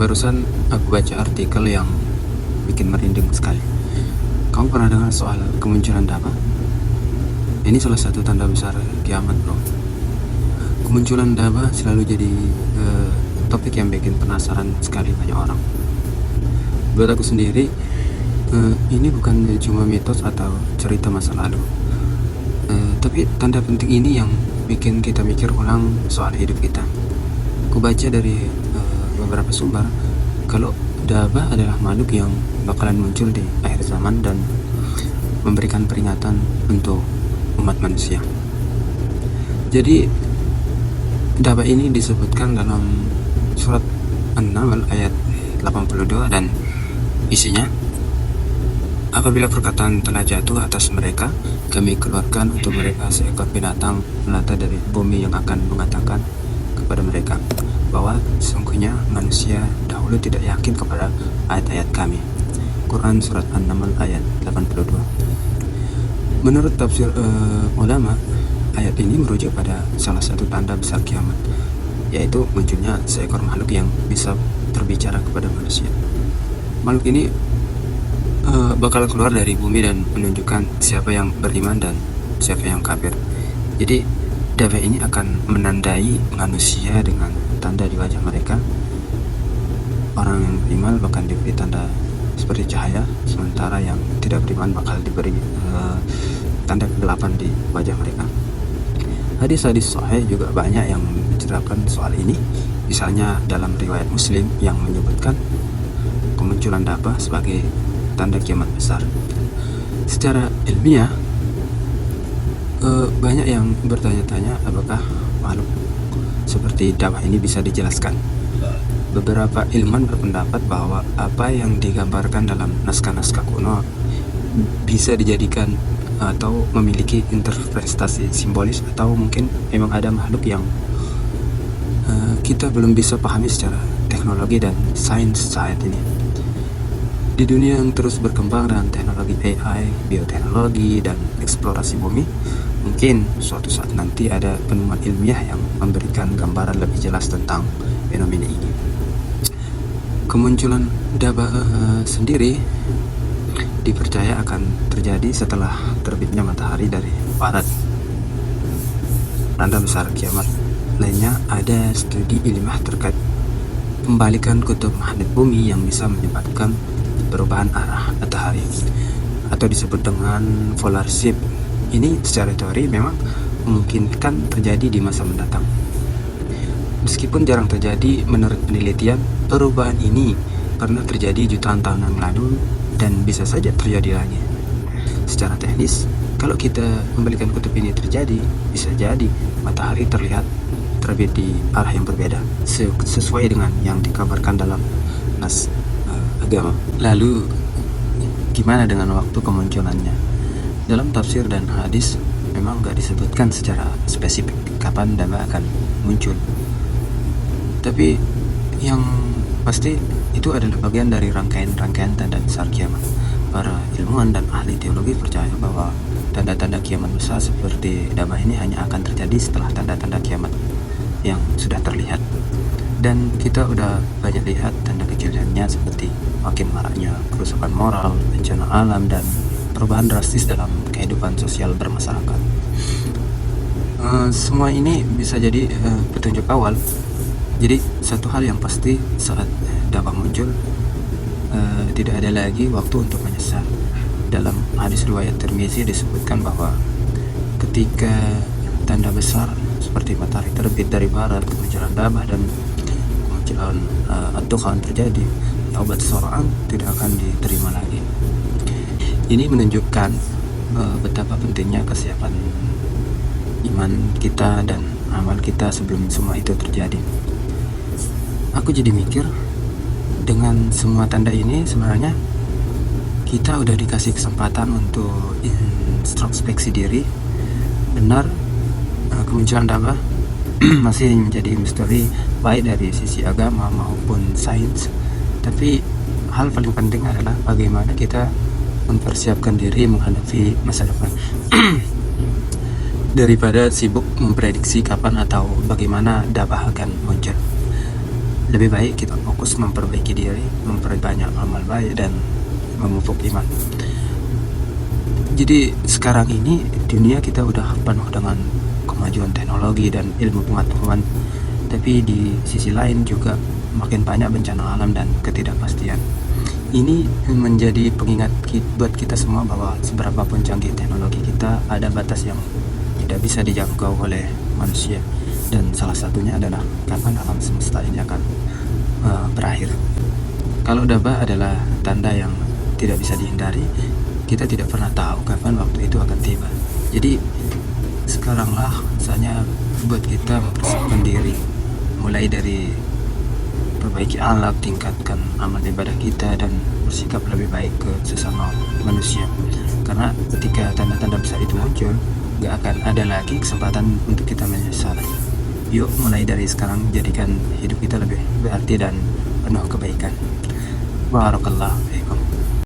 Barusan aku baca artikel yang bikin merinding sekali. Kamu pernah dengar soal kemunculan daba? Ini salah satu tanda besar kiamat, bro. Kemunculan daba selalu jadi topik yang bikin penasaran sekali banyak orang. Buat aku sendiri, ini bukan cuma mitos atau cerita masa lalu, tapi tanda penting ini yang bikin kita mikir ulang soal hidup kita. Aku baca dari beberapa sumber kalau daba adalah makhluk yang bakalan muncul di akhir zaman dan memberikan peringatan untuk umat manusia. Jadi daba ini disebutkan dalam surat An-Naml ayat 82 dan isinya, apabila perkataan telah jatuh atas mereka, kami keluarkan untuk mereka seekor binatang melata dari bumi yang akan mengatakan kepada mereka bahwa sesungguhnya manusia dahulu tidak yakin kepada ayat-ayat kami. Quran Surat An-Naml ayat 82. Menurut tafsir ulama, ayat ini merujuk pada salah satu tanda besar kiamat, yaitu munculnya seekor makhluk yang bisa berbicara kepada manusia. Makhluk ini bakal keluar dari bumi dan menunjukkan siapa yang beriman dan siapa yang kafir. Jadi daba ini akan menandai manusia dengan tanda di wajah mereka. Orang yang beriman bakal diberi tanda seperti cahaya, sementara yang tidak beriman bakal diberi tanda kegelapan di wajah mereka. Hadis-hadis sahih juga banyak yang menceritakan soal ini. Misalnya dalam riwayat Muslim yang menyebutkan kemunculan daba sebagai tanda kiamat besar. Secara ilmiah, banyak yang bertanya-tanya apakah makhluk seperti daba ini bisa dijelaskan. Beberapa ilmuwan berpendapat bahwa apa yang digambarkan dalam naskah-naskah kuno bisa dijadikan atau memiliki interpretasi simbolis, atau mungkin memang ada makhluk yang kita belum bisa pahami secara teknologi dan sains saat ini. Di dunia yang terus berkembang dengan teknologi AI, bioteknologi, dan eksplorasi bumi, mungkin suatu saat nanti ada penemuan ilmiah yang memberikan gambaran lebih jelas tentang fenomena ini. Kemunculan daba sendiri dipercaya akan terjadi setelah terbitnya matahari dari barat. Tanda besar kiamat lainnya, ada studi ilmiah terkait pembalikan kutub magnet bumi yang bisa menyebabkan perubahan arah matahari atau disebut dengan polar shift. Ini secara teori memang memungkinkan terjadi di masa mendatang. Meskipun jarang terjadi menurut penelitian, perubahan ini pernah terjadi jutaan tahun yang lalu dan bisa saja terjadi lagi. Secara teknis, kalau kita membalikan kutub ini terjadi, bisa jadi matahari terlihat terbit di arah yang berbeda, sesuai dengan yang dikabarkan dalam nas agama. Lalu gimana dengan waktu kemunculannya? Dalam tafsir dan hadis memang nggak disebutkan secara spesifik kapan daba akan muncul, tapi yang pasti itu adalah bagian dari rangkaian tanda besar kiamat. Para ilmuwan dan ahli teologi percaya bahwa tanda-tanda kiamat besar seperti daba ini hanya akan terjadi setelah tanda-tanda kiamat yang sudah terlihat. Dan kita udah banyak lihat tanda kecilnya seperti makin maraknya kerusakan moral, bencana alam, dan perubahan drastis dalam kehidupan sosial bermasyarakat. Semua ini bisa jadi petunjuk awal. Jadi satu hal yang pasti, saat daba muncul, tidak ada lagi waktu untuk menyesal. Dalam hadis riwayat Tirmizi disebutkan bahwa ketika tanda besar seperti matahari terbit dari barat, kemunculan daba, dan kemunculan ad-dukhan terjadi, taubat seseorang tidak akan diterima lagi. Ini menunjukkan betapa pentingnya kesiapan iman kita dan amal kita sebelum semua itu terjadi. Aku jadi mikir, dengan semua tanda ini sebenarnya kita udah dikasih kesempatan untuk introspeksi diri. Benar, kemunculan daba masih menjadi misteri baik dari sisi agama maupun sains, tapi hal paling penting adalah bagaimana kita mempersiapkan diri menghadapi masa depan daripada sibuk memprediksi kapan atau bagaimana daba akan muncul. Lebih baik kita fokus memperbaiki diri, memperbanyak amal baik, dan memupuk iman. Jadi sekarang ini dunia kita udah penuh dengan kemajuan teknologi dan ilmu pengetahuan, tapi di sisi lain juga makin banyak bencana alam dan ketidakpastian. Ini menjadi pengingat buat kita semua bahwa seberapapun canggih teknologi kita, ada batas yang tidak bisa dijangkau oleh manusia, dan salah satunya adalah kapan alam semesta ini akan berakhir. Kalau dabah adalah tanda yang tidak bisa dihindari, kita tidak pernah tahu kapan waktu itu akan tiba. Jadi sekaranglah saatnya buat kita mempersiapkan diri, mulai dari perbaiki akhlak, tingkatkan amal ibadah kita, dan bersikap lebih baik ke sesama manusia. Karena ketika tanda-tanda besar itu muncul, gak akan ada lagi kesempatan untuk kita menyesal. Yuk mulai dari sekarang jadikan hidup kita lebih berarti dan penuh kebaikan. Barakallahu fiikum.